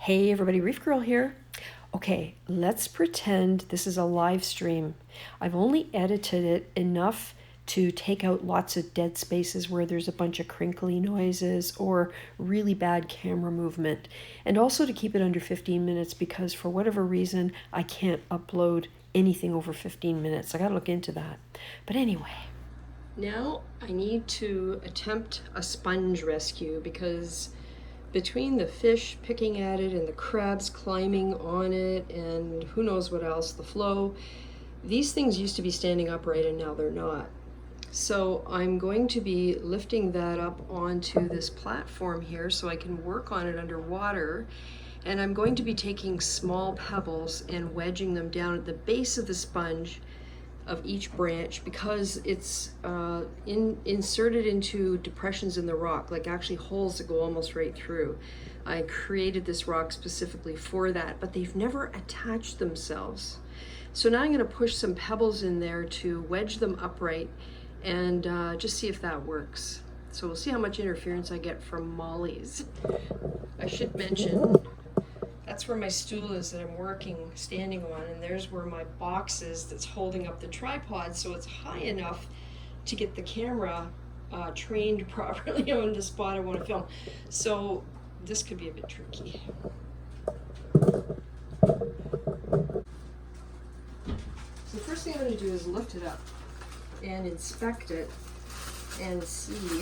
Hey everybody, Reefgrrl here. Okay, let's pretend this is a live stream. I've only edited it enough to take out lots of dead spaces where there's a bunch of crinkly noises or really bad camera movement. And also to keep it under 15 minutes because for whatever reason, I can't upload anything over 15 minutes. I gotta look into that. But anyway. Now I need to attempt a sponge rescue because between the fish picking at it and the crabs climbing on it and who knows what else, the flow, these things used to be standing upright and now they're not. So I'm going to be lifting that up onto this platform here so I can work on it underwater. And I'm going to be taking small pebbles and wedging them down at the base of the sponge of each branch because it's inserted into depressions in the rock, like actually holes that go almost right through. I created this rock specifically for that, but they've never attached themselves. So now I'm going to push some pebbles in there to wedge them upright and just see if that works. So we'll see how much interference I get from Molly's. I should mention that's where my stool is that I'm standing on, and there's where my box is that's holding up the tripod, so it's high enough to get the camera trained properly on the spot I want to film. So this could be a bit tricky. So the first thing I'm going to do is lift it up and inspect it and see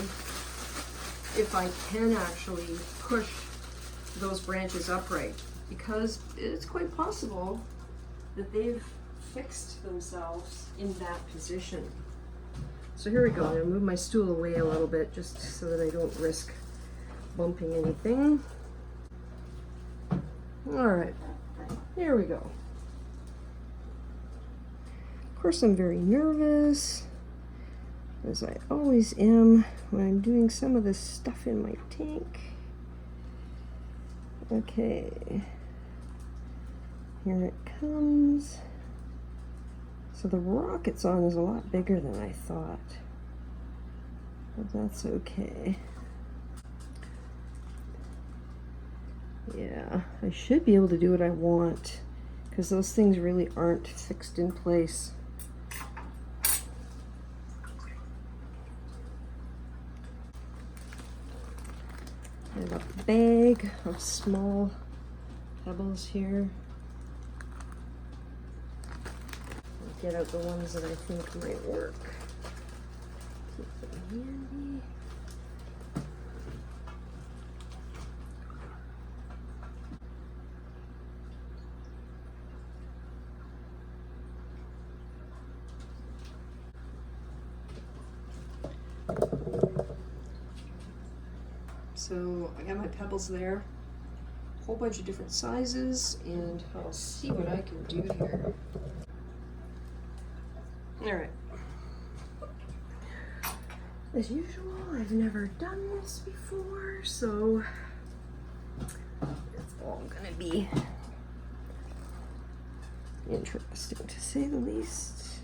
if I can actually push those branches upright, because it's quite possible that they've fixed themselves in that position. So here we go. I'm going to move my stool away a little bit just so that I don't risk bumping anything. All right, here we go. Of course, I'm very nervous, as I always am when I'm doing some of this stuff in my tank. Okay, here it comes. So the rock it's on is a lot bigger than I thought, but that's okay. Yeah, I should be able to do what I want because those things really aren't fixed in place. I have a bag of small pebbles here. I'll get out the ones that I think might work. Keep them handy. So I got my pebbles there, a whole bunch of different sizes, and I'll see what I can do here. All right. As usual, I've never done this before, so it's all gonna be interesting to say the least.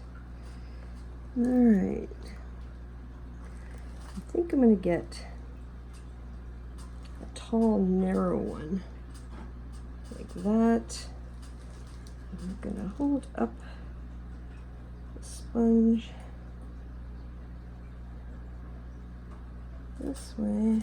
All right. I think I'm gonna get tall, narrow one like that. I'm gonna hold up the sponge this way.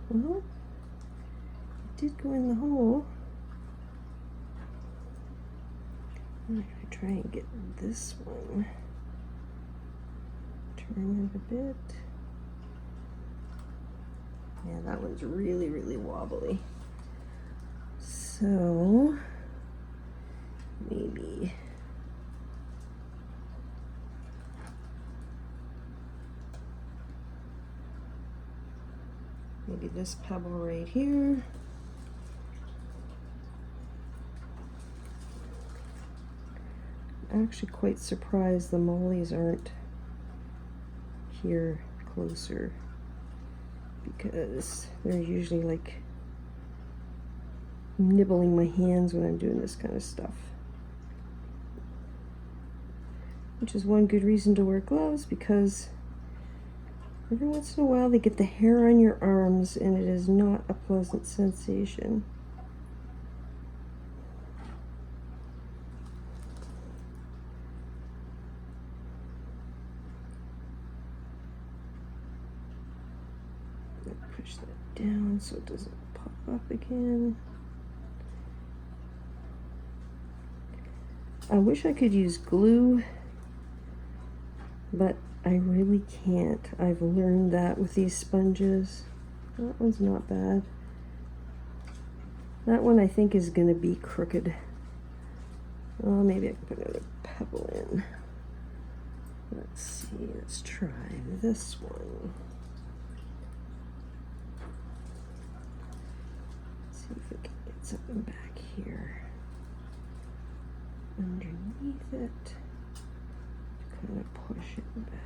Well, it did go in the hole. I'm gonna try and get this one. Turn it a bit. Yeah, that one's really, really wobbly. So maybe this pebble right here. I'm actually quite surprised the mollies aren't here closer because they're usually like nibbling my hands when I'm doing this kind of stuff. Which is one good reason to wear gloves, because every once in a while they get the hair on your arms and it is not a pleasant sensation. Push that down so it doesn't pop up again. I wish I could use glue, but I really can't. I've learned that with these sponges. That one's not bad. That one I think is going to be crooked. Oh, maybe I can put another pebble in. Let's see, let's try this one. Let's see if we can get something back here underneath it. Kind of push it back.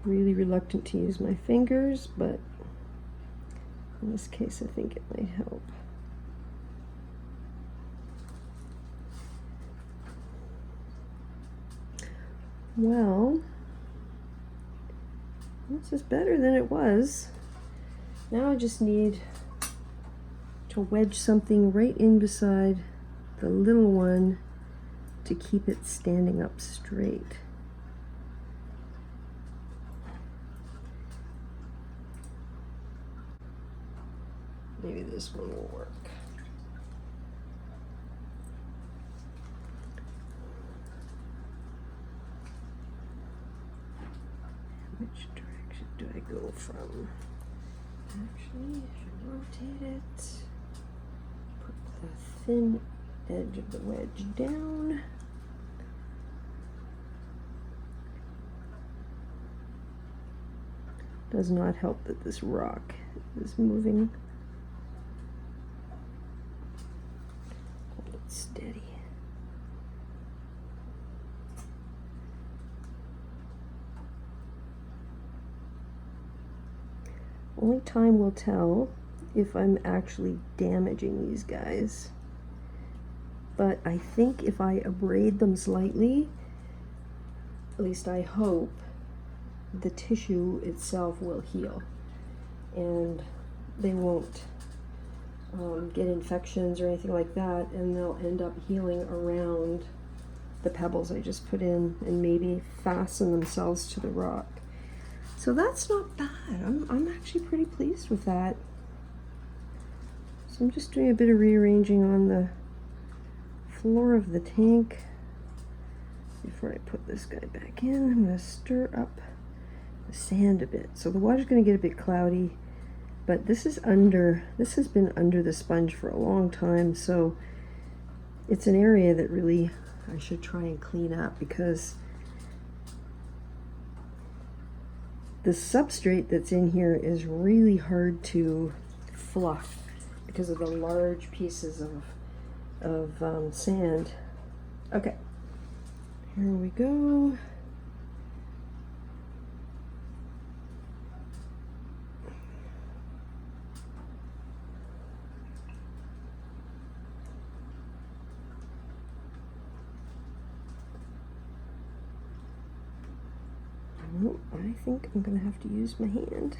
Really reluctant to use my fingers, but in this case I think it might help. Well, this is better than it was. Now I just need to wedge something right in beside the little one to keep it standing up straight. Maybe this one will work. Which direction do I go from? Actually, I should rotate it. Put the thin edge of the wedge down. Does not help that this rock is moving. Hold it steady. Only time will tell if I'm actually damaging these guys. But I think if I abrade them slightly, at least I hope, the tissue itself will heal and they won't get infections or anything like that, and they'll end up healing around the pebbles I just put in and maybe fasten themselves to the rock. So that's not bad. I'm actually pretty pleased with that. So I'm just doing a bit of rearranging on the floor of the tank before I put this guy back in. I'm going to stir up the sand a bit. So the water's going to get a bit cloudy, but this has been under the sponge for a long time, so it's an area that really I should try and clean up, because the substrate that's in here is really hard to fluff because of the large pieces of sand. Okay, here we go. I think I'm going to have to use my hand,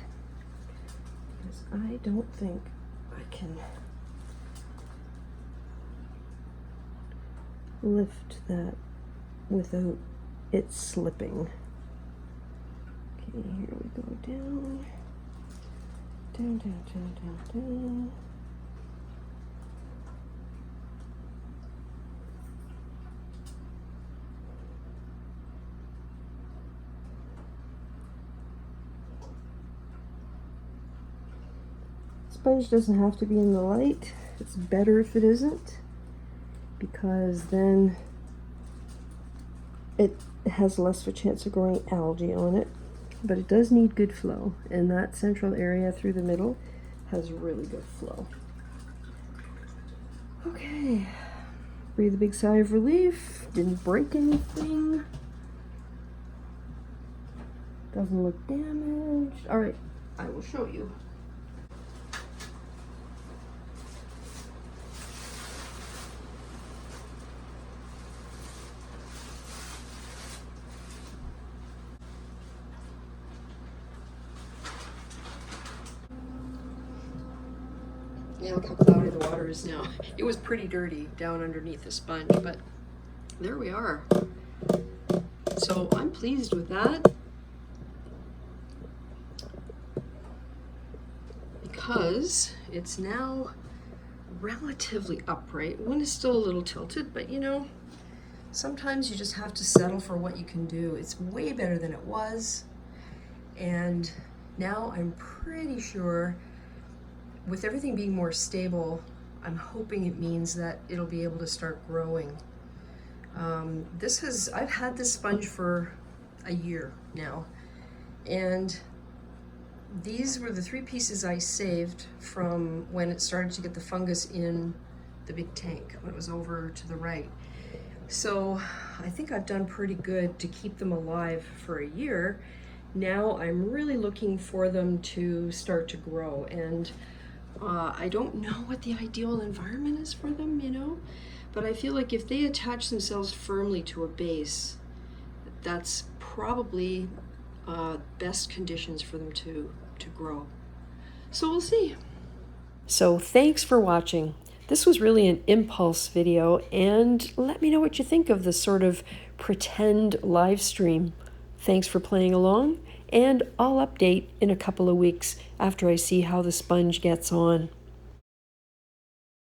because I don't think I can lift that without it slipping. Okay, here we go, down, down, down, down, down, down. sponge doesn't have to be in the light. It's better if it isn't, because then it has less of a chance of growing algae on it. But it does need good flow, and that central area through the middle has really good flow. Okay, breathe a big sigh of relief. Didn't break anything. Doesn't look damaged. All right, I will show you. Yeah, look how cloudy the water is now. It was pretty dirty down underneath the sponge, but there we are. So I'm pleased with that, because it's now relatively upright. One is still a little tilted, but you know, sometimes you just have to settle for what you can do. It's way better than it was, and now I'm pretty sure, with everything being more stable, I'm hoping it means that it'll be able to start growing. I've had this sponge for a year now, and these were the 3 pieces I saved from when it started to get the fungus in the big tank, when it was over to the right. So I think I've done pretty good to keep them alive for a year. Now I'm really looking for them to start to grow, and I don't know what the ideal environment is for them, you know, but I feel like if they attach themselves firmly to a base, that's probably best conditions for them to grow. So we'll see. So thanks for watching. This was really an impulse video, and let me know what you think of this sort of pretend live stream. Thanks for playing along, and I'll update in a couple of weeks after I see how the sponge gets on.